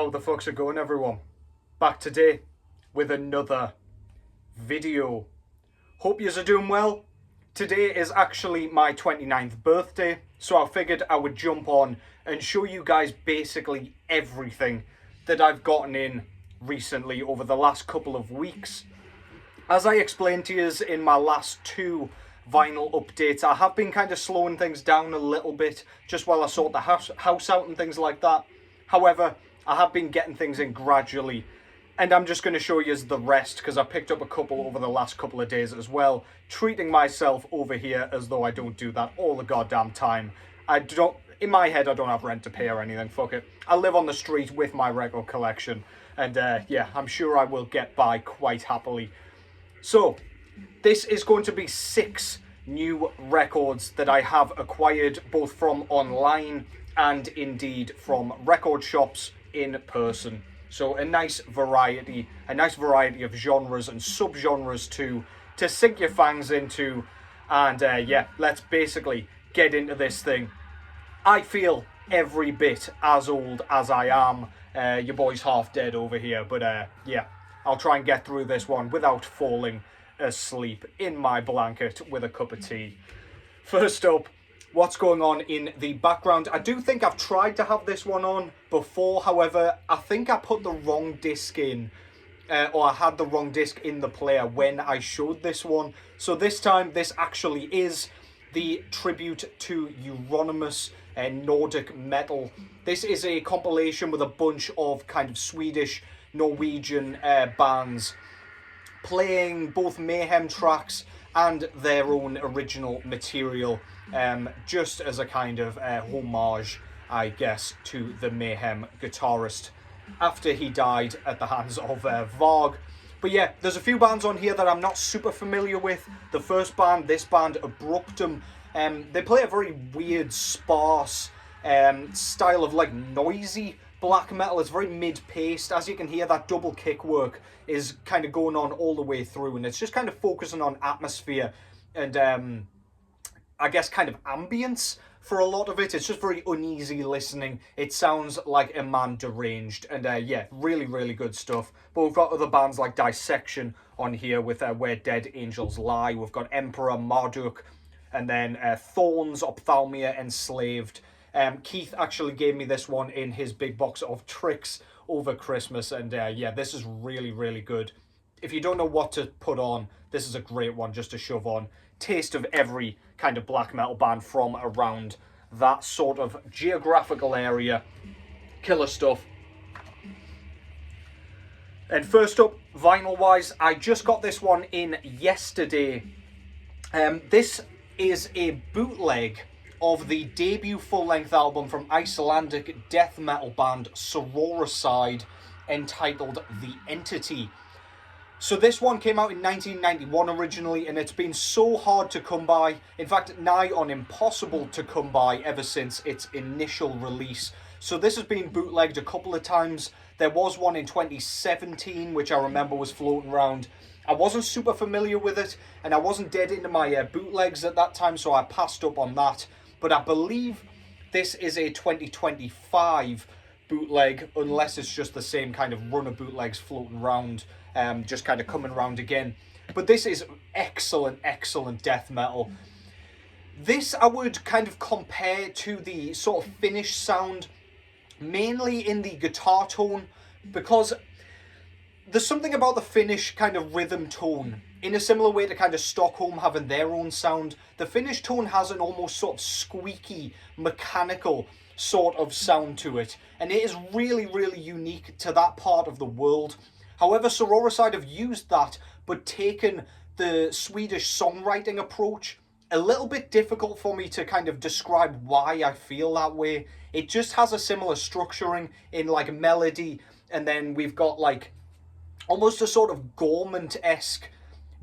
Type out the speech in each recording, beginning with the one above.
How the fuck's it going, everyone? Back today with another video. Hope yous are doing well. Today is actually my 29th birthday, so I figured I would jump on and show you guys basically everything that I've gotten in recently over the last couple of weeks. As I explained to yous in my last two vinyl updates, I have been kind of slowing things down a little bit just while I sort the house out and things like that. However, I have been getting things in gradually, and I'm just going to show you the rest because I picked up a couple over the last couple of days as well, treating myself over here as though I don't do that all the goddamn time. In my head, I don't have rent to pay or anything, fuck it. I live on the street with my record collection, and yeah, I'm sure I will get by quite happily. So, this is going to be 6 new records that I have acquired both from online and indeed from record shops in person. So a nice variety of genres and subgenres to sink your fangs into. And yeah, let's basically get into this thing. I feel every bit as old as I am. Your boy's half dead over here, but yeah, I'll try and get through this one without falling asleep in my blanket with a cup of tea. First up, what's going on in the background? I do think I've tried to have this one on before, however, I think I put the wrong disc in, or I had the wrong disc in the player when I showed this one. So this time, this actually is the tribute to Euronymous Nordic metal. This is a compilation with a bunch of kind of Swedish, Norwegian bands playing both Mayhem tracks and their own original material, just as a kind of homage, I guess, to the Mayhem guitarist after he died at the hands of Varg. But yeah, there's a few bands on here that I'm not super familiar with. The first band, this band, Abruptum, they play a very weird, sparse style of like noisy black metal. It's very mid-paced. As you can hear, that double kick work is kind of going on all the way through, and it's just kind of focusing on atmosphere and I guess kind of ambience for a lot of it. It's just very uneasy listening. It sounds like a man deranged, and yeah, really, really good stuff. But we've got other bands like Dissection on here with Where Dead Angels Lie. We've got Emperor, Marduk, and then Thorns, Ophthalmia, Enslaved. Keith actually gave me this one in his big box of tricks over Christmas, and yeah, this is really, really good. If you don't know what to put on, this is a great one just to shove on. Taste of every kind of black metal band from around that sort of geographical area. Killer stuff. And first up, vinyl-wise, I just got this one in yesterday. This is a bootleg of the debut full-length album from Icelandic death metal band Soraide, entitled The Entity. So this one came out in 1991 originally, and it's been so hard to come by, in fact nigh on impossible to come by ever since its initial release. So this has been bootlegged a couple of times. There was one in 2017 which I remember was floating around. I wasn't super familiar with it, and I wasn't dead into my bootlegs at that time, so I passed up on that. But I believe this is a 2025 bootleg, unless it's just the same kind of run of bootlegs floating around, just kind of coming around again. But this is excellent, excellent death metal. This I would kind of compare to the sort of Finnish sound, mainly in the guitar tone, because there's something about the Finnish kind of rhythm tone. In a similar way to kind of Stockholm having their own sound, the Finnish tone has an almost sort of squeaky, mechanical sort of sound to it. And it is really, really unique to that part of the world. However, Soraide have used that, but taken the Swedish songwriting approach. A little bit difficult for me to kind of describe why I feel that way. It just has a similar structuring in like melody, and then we've got like almost a sort of Gormant-esque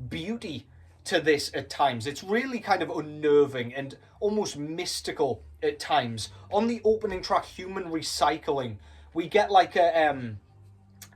beauty to this at times. It's really kind of unnerving and almost mystical at times. On the opening track, Human Recycling, we get like an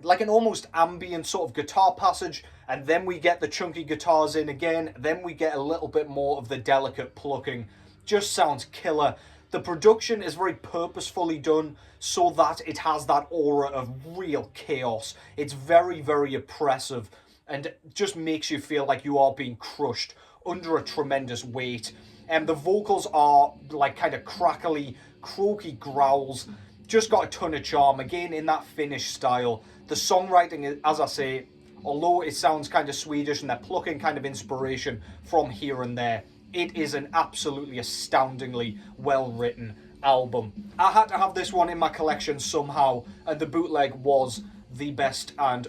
almost ambient sort of guitar passage, and then we get the chunky guitars in again, then we get a little bit more of the delicate plucking. Just sounds killer. The production is very purposefully done so that it has that aura of real chaos. It's very, very oppressive and just makes you feel like you are being crushed under a tremendous weight. And the vocals are like kind of crackly, croaky growls. Just got a ton of charm, again in that Finnish style. The songwriting, as I say, although it sounds kind of Swedish and they're plucking kind of inspiration from here and there, it is an absolutely astoundingly well-written album. I had to have this one in my collection somehow, and the bootleg was the best and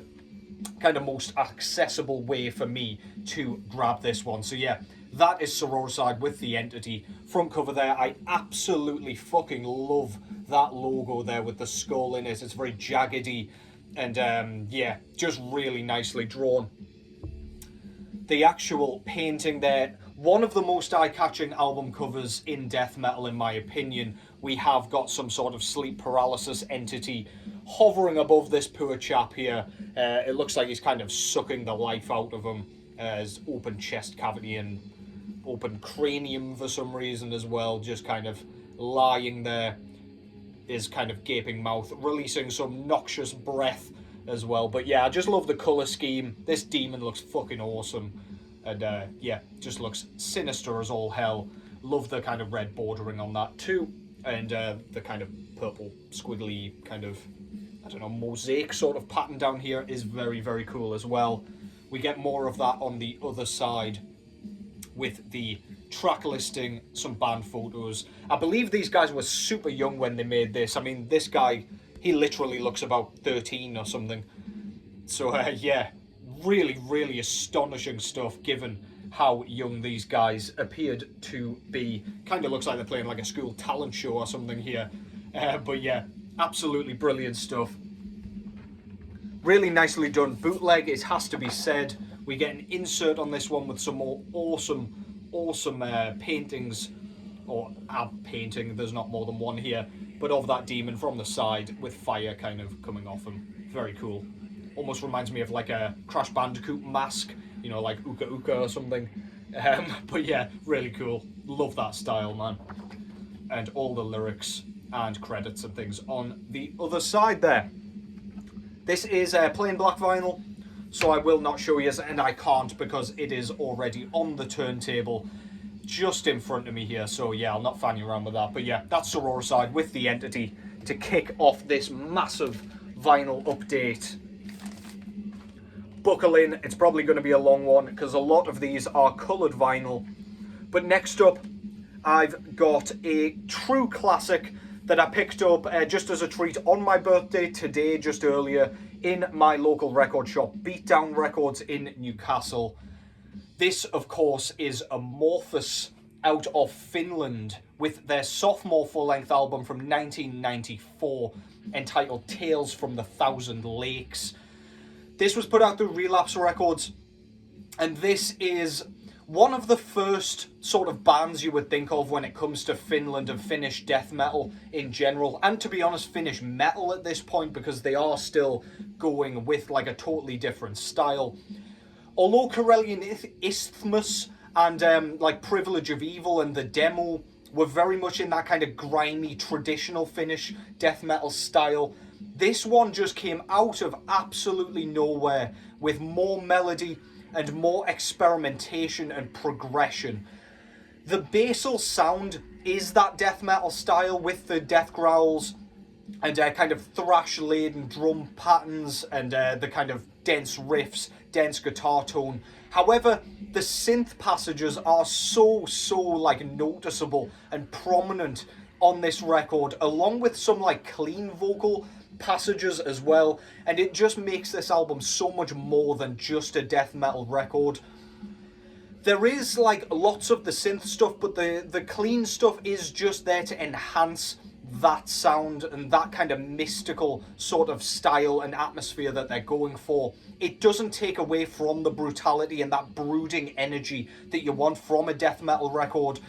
kind of most accessible way for me to grab this one. So yeah, that is Soraide with the Entity. Front cover there, I absolutely fucking love that logo there with the skull in it. It's very jaggedy and yeah, just really nicely drawn. The actual painting there, one of the most eye-catching album covers in death metal in my opinion. We have got some sort of sleep paralysis entity hovering above this poor chap here. It looks like he's kind of sucking the life out of him. His open chest cavity and open cranium for some reason as well, just kind of lying there. His kind of gaping mouth, releasing some noxious breath as well. But yeah, I just love the colour scheme. This demon looks fucking awesome. And yeah, just looks sinister as all hell. Love the kind of red bordering on that too. And the kind of purple squiggly kind of, I don't know, mosaic sort of pattern down here is very, very cool as well. We get more of that on the other side with the track listing, some band photos. I believe these guys were super young when they made this. I mean, this guy, he literally looks about 13 or something. So yeah, really, really astonishing stuff given how young these guys appeared to be. Kind of looks like they're playing like a school talent show or something here. But yeah, absolutely brilliant stuff. Really nicely done bootleg, it has to be said. We get an insert on this one with some more awesome paintings, or a painting, there's not more than one here, but of that demon from the side with fire kind of coming off him. Very cool. Almost reminds me of like a Crash Bandicoot mask, you know, like Uka Uka or something. But yeah, really cool. Love that style, man. And all the lyrics and credits and things on the other side there. This is plain black vinyl, so I will not show you, and I can't because it is already on the turntable just in front of me here. So yeah, I'll not fan you around with that. But yeah, that's Soraide with the Entity to kick off this massive vinyl update. Buckle in, it's probably going to be a long one because a lot of these are coloured vinyl. But next up, I've got a true classic that I picked up just as a treat on my birthday today, just earlier, in my local record shop, Beatdown Records in Newcastle. This, of course, is a Morphice out of Finland with their sophomore full-length album from 1994 entitled Tales from the Thousand Lakes. This was put out through Relapse Records, and this is one of the first sort of bands you would think of when it comes to Finland and Finnish death metal in general, and to be honest, Finnish metal at this point, because they are still going with like a totally different style. Although Karelian Isthmus and like Privilege of Evil and The Demo were very much in that kind of grimy, traditional Finnish death metal style, this one just came out of absolutely nowhere with more melody and more experimentation and progression. The basal sound is that death metal style with the death growls and kind of thrash-laden drum patterns and the kind of dense riffs, dense guitar tone. However, the synth passages are so like noticeable and prominent on this record, along with some like clean vocal passages as well, and it just makes this album so much more than just a death metal record. There is like lots of the synth stuff, but the clean stuff is just there to enhance that sound and that kind of mystical sort of style and atmosphere that they're going for. It doesn't take away from the brutality and that brooding energy that you want from a death metal record.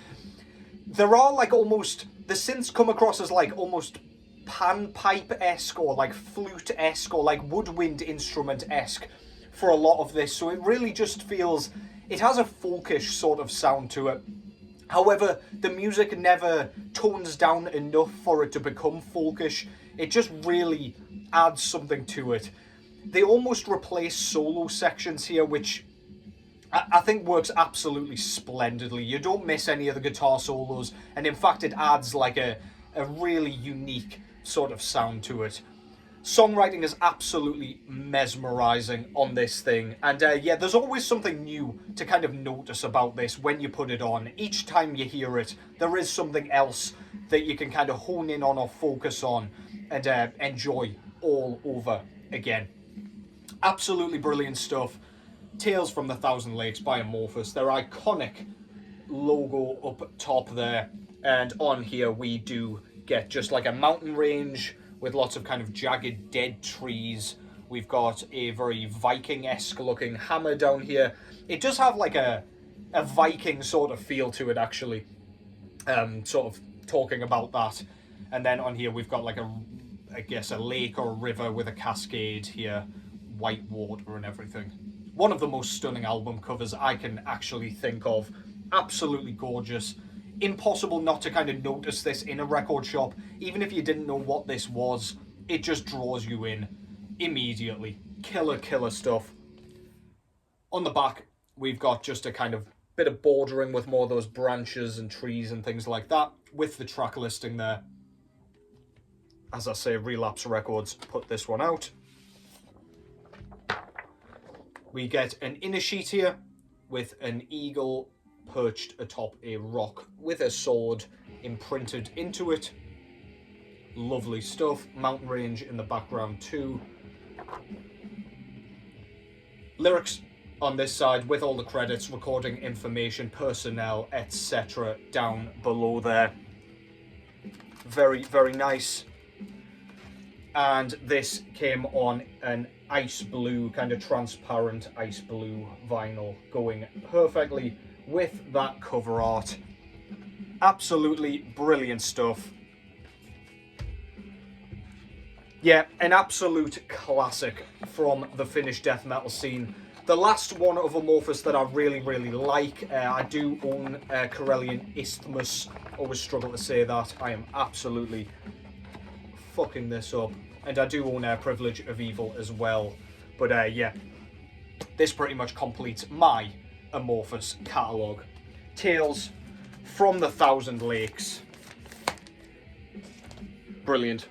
There are like almost, the synths come across as like almost panpipe-esque or like flute-esque or like woodwind instrument-esque for a lot of this, so it really just feels, it has a folkish sort of sound to it. However, the music never tones down enough for it to become folkish. It just really adds something to it. They almost replace solo sections here, which I think works absolutely splendidly. You don't miss any of the guitar solos, and in fact it adds like a really unique sort of sound to it. Songwriting is absolutely mesmerizing on this thing, and yeah, there's always something new to kind of notice about this when you put it on. Each time you hear it, there is something else that you can kind of hone in on or focus on and enjoy all over again. Absolutely brilliant stuff. Tales from the Thousand Lakes by Morphice, their iconic logo up top there, and on here we do get just like a mountain range with lots of kind of jagged dead trees. We've got a very Viking-esque looking hammer down here. It does have like a Viking sort of feel to it, actually, sort of talking about that. And then on here we've got like I guess a lake or a river with a cascade here, white water and everything. One of the most stunning album covers I can actually think of. Absolutely gorgeous. Impossible not to kind of notice this in a record shop. Even if you didn't know what this was, it just draws you in immediately. Killer stuff. On the back, we've got just a kind of bit of bordering with more of those branches and trees and things like that, with the track listing there. As I say, Relapse Records put this one out. We get an inner sheet here with an eagle perched atop a rock with a sword imprinted into it. Lovely stuff. Mountain range in the background too. Lyrics on this side with all the credits, recording information, personnel, etc. down below there. Very nice. And this came on an ice blue, kind of transparent ice blue vinyl, going perfectly with that cover art. Absolutely brilliant stuff. Yeah, an absolute classic from the Finnish death metal scene. The last one of Morphice that I really like. I do own Karelian Isthmus. Always struggle to say that. I am absolutely fucking this up. And I do own Privilege of Evil as well. But yeah, this pretty much completes my Amorphous catalogue. Tales from the Thousand Lakes. Brilliant.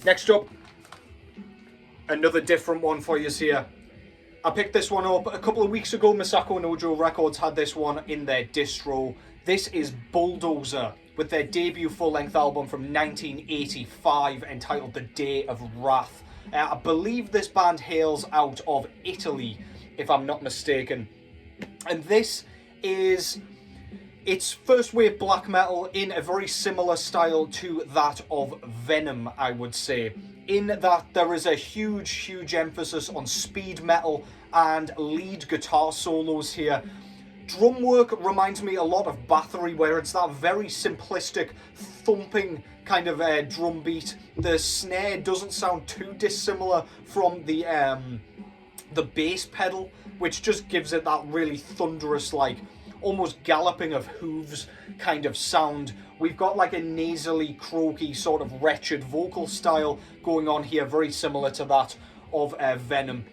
Next up, another different one for you here. I picked this one up a couple of weeks ago. Misako Nojo Records had this one in their distro. This is Bulldozer with their debut full-length album from 1985 entitled The Day of Wrath. I believe this band hails out of Italy, if I'm not mistaken. And this is... it's first wave black metal in a very similar style to that of Venom, I would say. In that there is a huge emphasis on speed metal and lead guitar solos here. Drum work reminds me a lot of Bathory, where it's that very simplistic, thumping kind of drum beat. The snare doesn't sound too dissimilar from the bass pedal, which just gives it that really thunderous, like, almost galloping of hooves kind of sound. We've got like a nasally, croaky, sort of wretched vocal style going on here, very similar to that of Venom.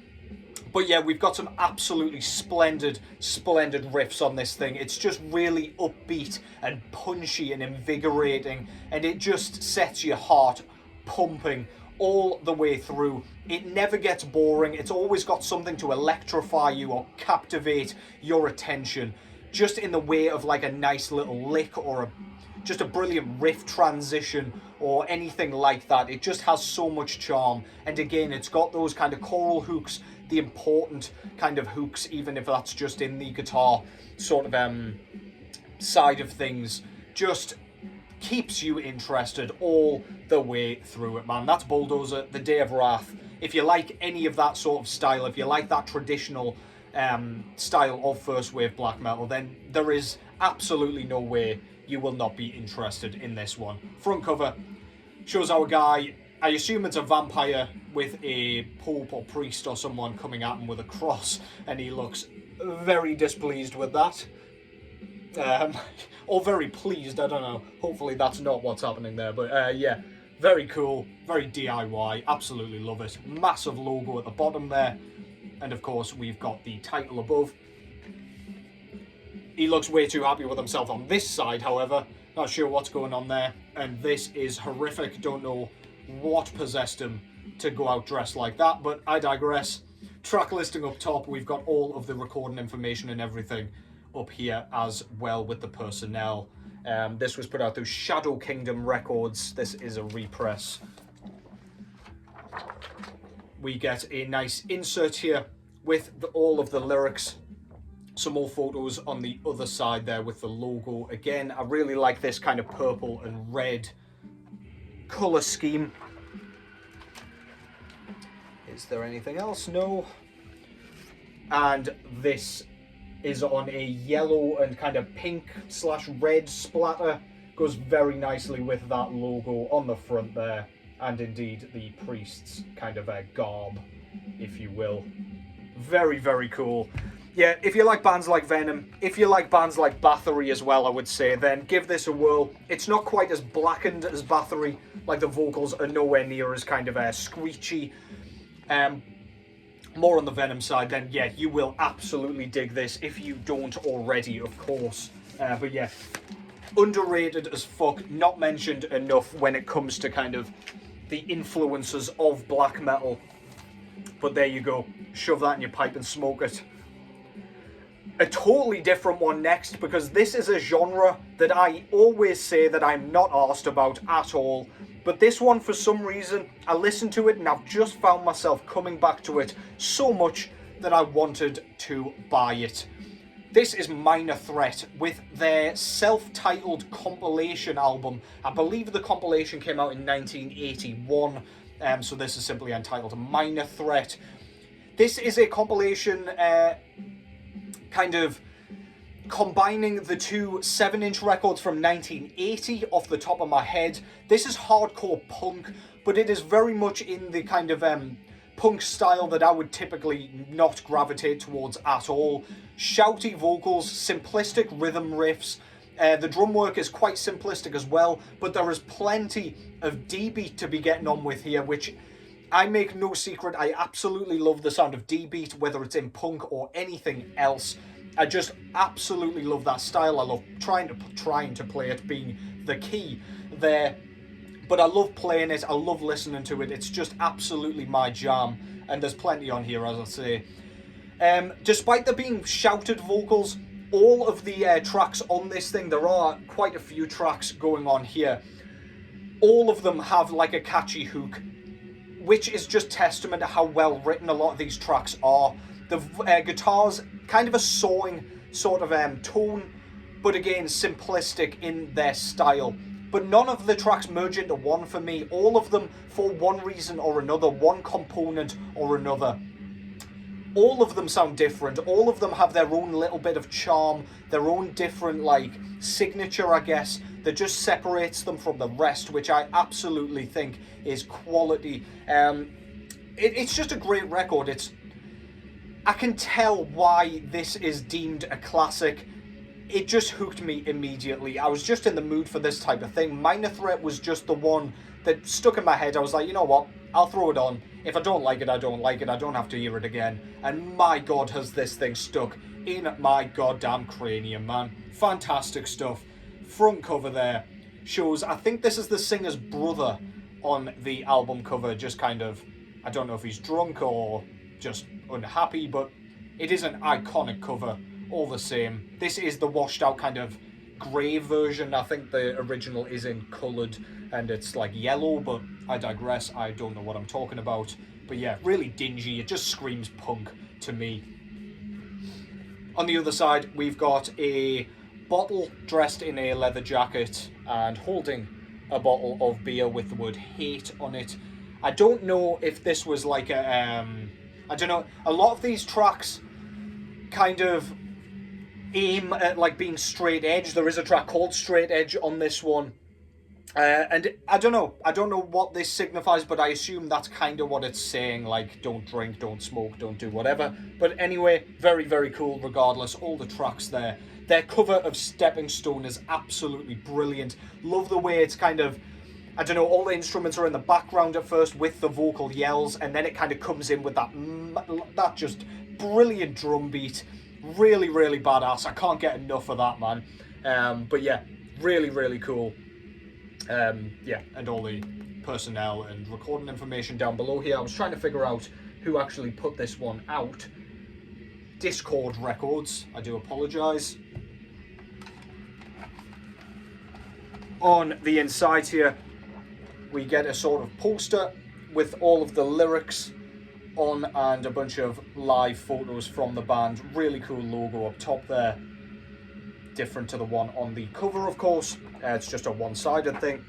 But yeah, we've got some absolutely splendid riffs on this thing. It's just really upbeat and punchy and invigorating, and it just sets your heart pumping all the way through. It never gets boring. It's always got something to electrify you or captivate your attention, just in the way of like a nice little lick or just a brilliant riff transition or anything like that. It just has so much charm. And again, it's got those kind of choral hooks, the important kind of hooks, even if that's just in the guitar sort of side of things. Just keeps you interested all the way through it, man. That's Bulldozer, The Day of Wrath. If you like any of that sort of style, if you like that traditional style of first wave black metal, then there is absolutely no way you will not be interested in this one. Front cover shows our guy, I assume it's a vampire with a pope or priest or someone coming at him with a cross, and he looks very displeased with that. or very pleased, I don't know. Hopefully that's not what's happening there, but yeah, very cool, very DIY, absolutely love it. Massive logo at the bottom there, and of course we've got the title above. He looks way too happy with himself on this side, however. Not sure what's going on there, and this is horrific. Don't know what possessed him to go out dressed like that, but I digress. Track listing up top, we've got all of the recording information and everything up here as well with the personnel. This was put out through Shadow Kingdom Records. This is a repress. We get a nice insert here with all of the lyrics. Some more photos on the other side there with the logo. Again, I really like this kind of purple and red colour scheme. Is there anything else? No. And this is on a yellow and kind of pink / red splatter. Goes very nicely with that logo on the front there. And indeed the priest's kind of a garb, if you will. Very, very cool. Yeah, if you like bands like Venom, if you like bands like Bathory as well, I would say, then give this a whirl. It's not quite as blackened as Bathory, like the vocals are nowhere near as kind of screechy. More on the Venom side, then yeah, you will absolutely dig this if you don't already, of course. But yeah, underrated as fuck, not mentioned enough when it comes to kind of the influences of black metal. But there you go, shove that in your pipe and smoke it. A totally different one next, because this is a genre that I always say that I'm not arsed about at all. But this one, for some reason, I listened to it and I've just found myself coming back to it so much that I wanted to buy it. This is Minor Threat with their self-titled compilation album. I believe the compilation came out in 1981, so this is simply entitled Minor Threat. This is a compilation kind of combining the two 7-inch records from 1980 off the top of my head. This is hardcore punk, but it is very much in the kind of punk style that I would typically not gravitate towards at all. Shouty vocals, simplistic rhythm riffs. The drum work is quite simplistic as well, but there is plenty of D-beat to be getting on with here, which I make no secret, I absolutely love the sound of D-beat, whether it's in punk or anything else. I just absolutely love that style. I love trying to play it, being the key there. But I love playing it, I love listening to it. It's just absolutely my jam. And there's plenty on here, as I say. Despite there being shouted vocals, all of the tracks on this thing, there are quite a few tracks going on here. All of them have like a catchy hook, which is just testament to how well written a lot of these tracks are. The guitars, kind of a sawing sort of tone, but again, simplistic in their style. But none of the tracks merge into one for me. All of them, for one reason or another, one component or another. All of them sound different. All of them have their own little bit of charm, their own different, like, signature, I guess, that just separates them from the rest, which I absolutely think is quality. It's just a great record. I can tell why this is deemed a classic. It just hooked me immediately. I was just in the mood for this type of thing. Minor Threat was just the one that stuck in my head. I was like, you know what? I'll throw it on. If I don't like it, I don't like it. I don't have to hear it again. And my God, has this thing stuck in my goddamn cranium, man. Fantastic stuff. Front cover there shows, I think this is the singer's brother on the album cover. Just kind of, I don't know if he's drunk or just unhappy, but it is an iconic cover all the same. This is the washed out kind of grey version. I think the original is in coloured and it's like yellow, but I digress. I don't know what I'm talking about. But yeah, really dingy. It just screams punk to me. On the other side, we've got a bottle dressed in a leather jacket and holding a bottle of beer with the word hate on it. I don't know if this was like a, I don't know, a lot of these tracks kind of aim at like being straight edge. There is a track called Straight Edge on this one. And I don't know what this signifies, but I assume that's kind of what it's saying, like don't drink, don't smoke, don't do whatever. But anyway, very, very cool regardless. All the tracks there. Their cover of Stepping Stone is absolutely brilliant. Love the way it's kind of, I don't know, all the instruments are in the background at first with the vocal yells, and then it kind of comes in with that just brilliant drum beat. Really, really badass. I can't get enough of that, man. But yeah, really, really cool. Yeah, and all the personnel and recording information down below here. I was trying to figure out who actually put this one out. Discord Records, I do apologise. On the inside here, we get a sort of poster with all of the lyrics on and a bunch of live photos from the band. Really cool logo up top there. Different to the one on the cover, of course. It's just a one-sided thing.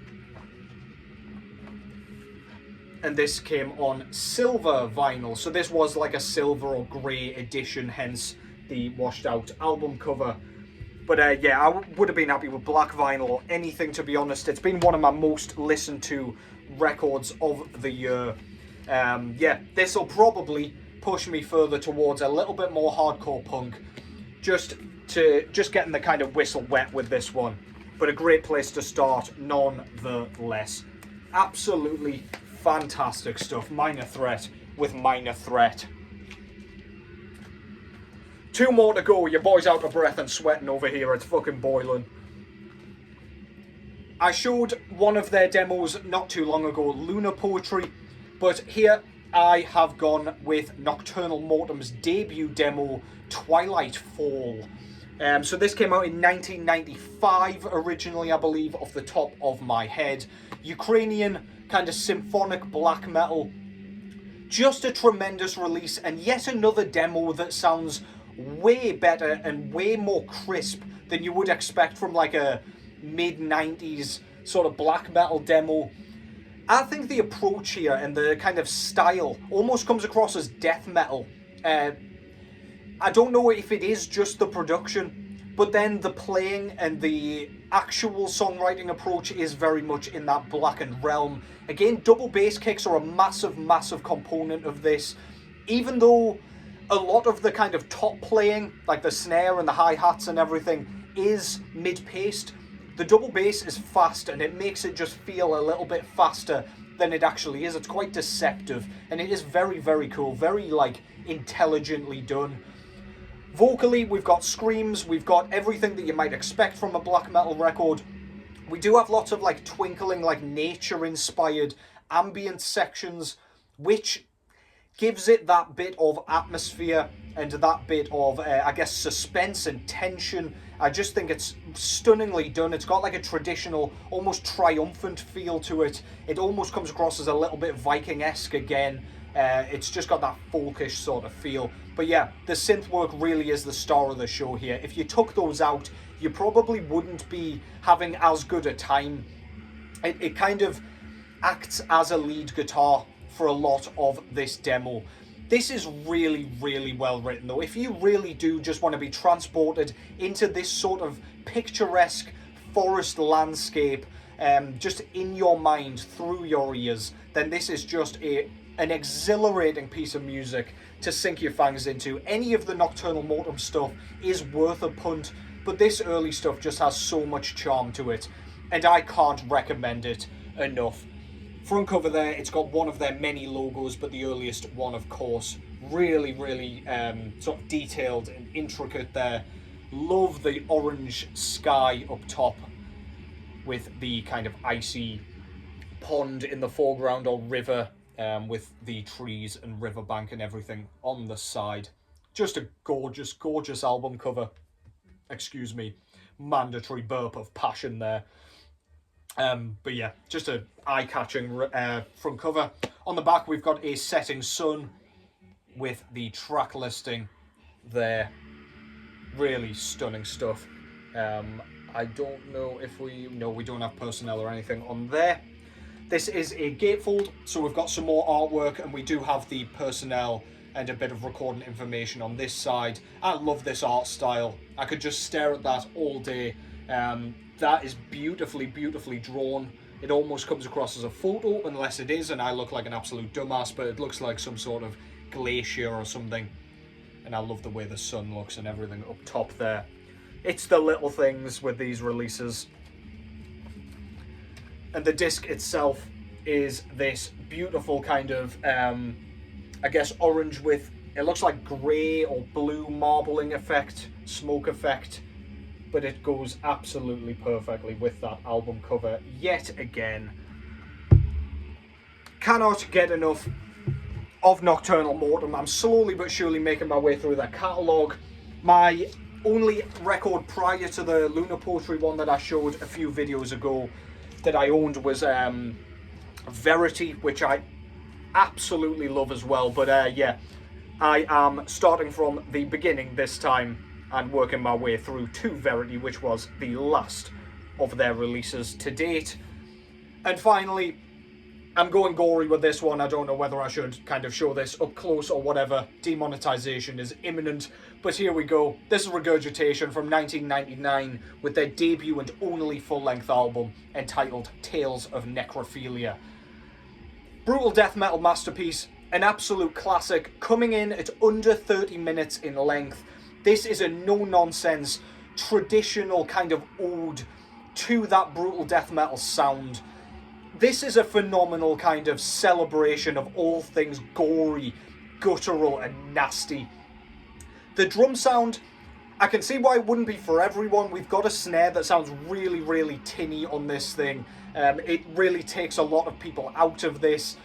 And this came on silver vinyl. So this was like a silver or grey edition, hence the washed out album cover. But yeah, I would have been happy with black vinyl or anything, to be honest. It's been one of my most listened to records of the year. Yeah, this will probably push me further towards a little bit more hardcore punk. Just getting the kind of whistle wet with this one. But a great place to start nonetheless. Absolutely fantastic stuff. Minor Threat with Minor Threat. 2 more to go. Your boy's out of breath and sweating over here. It's fucking boiling. I showed one of their demos not too long ago, Lunar Poetry, but here I have gone with Nocturnal Mortem's debut demo, Twilight Fall. So this came out in 1995 originally, I believe, off the top of my head. Ukrainian kind of symphonic black metal. Just a tremendous release, and yet another demo that sounds way better and way more crisp than you would expect from like a mid-90s sort of black metal demo. I think the approach here and the kind of style almost comes across as death metal. I don't know if it is just the production, but then the playing and the actual songwriting approach is very much in that blackened realm. Again, double bass kicks are a massive, massive component of this. Even though a lot of the kind of top playing, like the snare and the hi-hats and everything, is mid-paced, the double bass is fast, and it makes it just feel a little bit faster than it actually is. It's quite deceptive, and it is very, very cool, very like intelligently done. Vocally, we've got screams, we've got everything that you might expect from a black metal record. We do have lots of like twinkling, like nature-inspired ambient sections, which gives it that bit of atmosphere and that bit of, I guess, suspense and tension. I just think it's stunningly done. It's got like a traditional, almost triumphant feel to it. It almost comes across as a little bit Viking-esque again. It's just got that folkish sort of feel. But yeah, the synth work really is the star of the show here. If you took those out, you probably wouldn't be having as good a time. It kind of acts as a lead guitar for a lot of this demo. This is really, really well written though. If you really do just want to be transported into this sort of picturesque forest landscape, just in your mind, through your ears, then this is just an exhilarating piece of music to sink your fangs into. Any of the Nocturnal Mortem stuff is worth a punt, but this early stuff just has so much charm to it, and I can't recommend it enough. Front cover there, it's got one of their many logos, but the earliest one, of course. Really, really sort of detailed and intricate there. Love the orange sky up top with the kind of icy pond in the foreground, or river, with the trees and riverbank and everything on the side. Just a gorgeous, gorgeous album cover. Excuse me, mandatory burp of passion there. But yeah, just an eye-catching front cover. On the back, we've got a setting sun with the track listing there. Really stunning stuff. I don't know if we don't have personnel or anything on there. This is a gatefold, so we've got some more artwork, and we do have the personnel and a bit of recording information on this side. I love this art style. I could just stare at that all day. That is beautifully, beautifully drawn. It almost comes across as a photo, unless it is, and I look like an absolute dumbass, but it looks like some sort of glacier or something. And I love the way the sun looks and everything up top there. It's the little things with these releases. And the disc itself is this beautiful kind of, I guess, orange with, it looks like grey or blue marbling effect, smoke effect, but it goes absolutely perfectly with that album cover yet again. Cannot get enough of Nocturnal Mortem. I'm slowly but surely making my way through their catalogue. My only record prior to the Lunar Poetry one that I showed a few videos ago that I owned was Verity, which I absolutely love as well. But yeah, I am starting from the beginning this time and working my way through to Verity, which was the last of their releases to date. And finally, I'm going gory with this one. I don't know whether I should kind of show this up close or whatever. Demonetization is imminent. But here we go. This is Regurgitation from 1999 with their debut and only full-length album entitled Tales of Necrophilia. Brutal death metal masterpiece, an absolute classic, coming in at under 30 minutes in length. This is a no-nonsense, traditional kind of ode to that brutal death metal sound. This is a phenomenal kind of celebration of all things gory, guttural and nasty. The drum sound, I can see why it wouldn't be for everyone. We've got a snare that sounds really, really tinny on this thing. It really takes a lot of people out of this.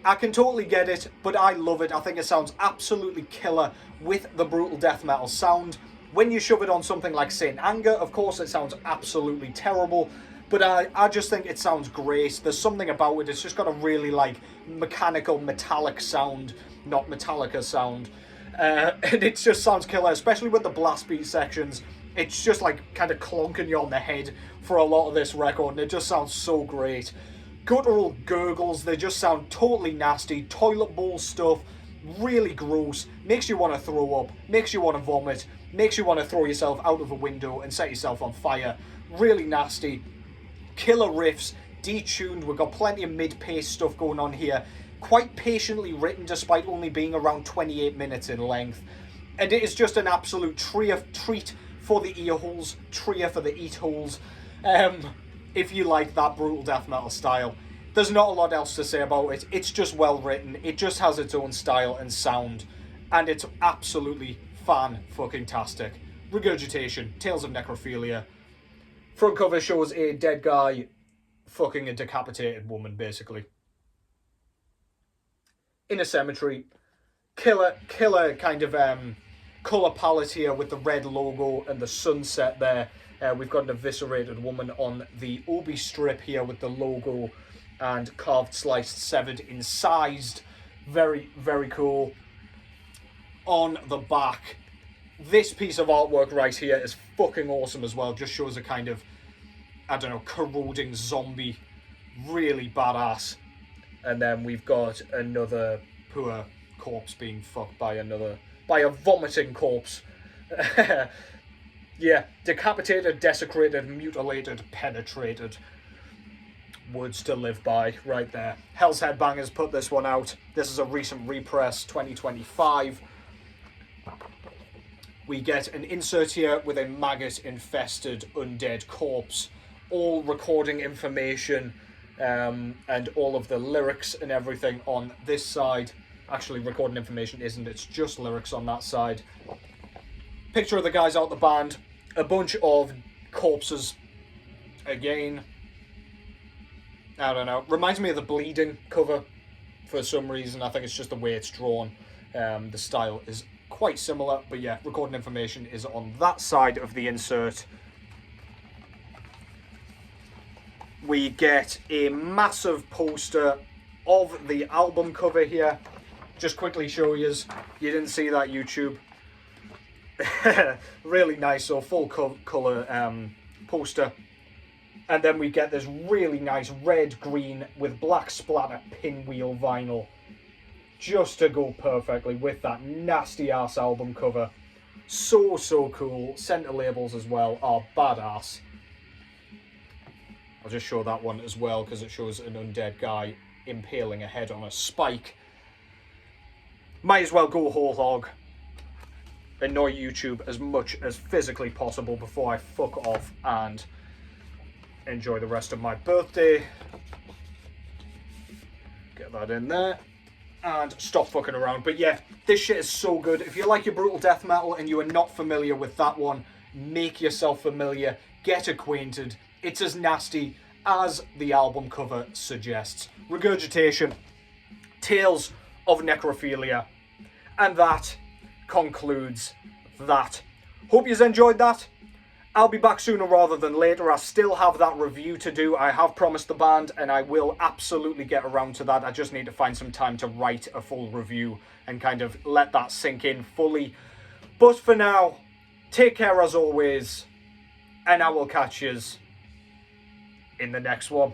I can totally get it, but I love it. I think it sounds absolutely killer with the brutal death metal sound. When you shove it on something like Saint Anger, of course, it sounds absolutely terrible. But I just think it sounds great. There's something about it. It's just got a really, like, mechanical, metallic sound, not Metallica sound. And it just sounds killer, especially with the blast beat sections. It's just, like, kind of clonking you on the head for a lot of this record, and it just sounds so great. Guttural gurgles, they just sound totally nasty. Toilet bowl stuff, really gross. Makes you want to throw up, makes you want to vomit, makes you want to throw yourself out of a window and set yourself on fire. Really nasty. Killer riffs, detuned, we've got plenty of mid-pace stuff going on here. Quite patiently written despite only being around 28 minutes in length. And it is just an absolute treat for the ear holes, treat for the eat holes. If you like that brutal death metal style. There's not a lot else to say about it. It's just well written. It just has its own style and sound. And it's absolutely fan-fucking-tastic. Regurgitation, Tales of Necrophilia. Front cover shows a dead guy fucking a decapitated woman, basically. In a cemetery. Killer kind of colour palette here with the red logo and the sunset there. We've got an eviscerated woman on the obi strip here with the logo and carved, sliced, severed, incised. Very, very cool. On the back, this piece of artwork right here is fucking awesome as well. Just shows a kind of, I don't know, corroding zombie. Really badass. And then we've got another poor corpse being fucked by a vomiting corpse. Yeah, decapitated, desecrated, mutilated, penetrated. Words to live by right there. Hell's Headbangers put this one out. This is a recent repress, 2025. We get an insert here with a maggot-infested undead corpse. All recording information and all of the lyrics and everything on this side. Actually, recording information isn't, it's just lyrics on that side. Picture of the guys out the band. A bunch of corpses. Again. I don't know. Reminds me of the Bleeding cover for some reason. I think it's just the way it's drawn. The style is quite similar. But yeah, recording information is on that side of the insert. We get a massive poster of the album cover here. Just quickly show you. You didn't see that, YouTube. Really nice, so full colour poster. And then we get this really nice red-green with black splatter pinwheel vinyl. Just to go perfectly with that nasty-ass album cover. So, so cool. Centre labels as well are badass. I'll just show that one as well because it shows an undead guy impaling a head on a spike. Might as well go whole hog. annoy YouTube as much as physically possible before I fuck off and enjoy the rest of my birthday. Get that in there. And stop fucking around. But yeah, this shit is so good. If you like your brutal death metal and you are not familiar with that one, make yourself familiar. Get acquainted. It's as nasty as the album cover suggests. Regurgitation. Tales of Necrophilia. And that concludes that. Hope you've enjoyed that. I'll be back sooner rather than later. I still have that review to do. I have promised the band and I will absolutely get around to that. I just need to find some time to write a full review and kind of let that sink in fully. But for now, take care as always, and I will catch yous in the next one.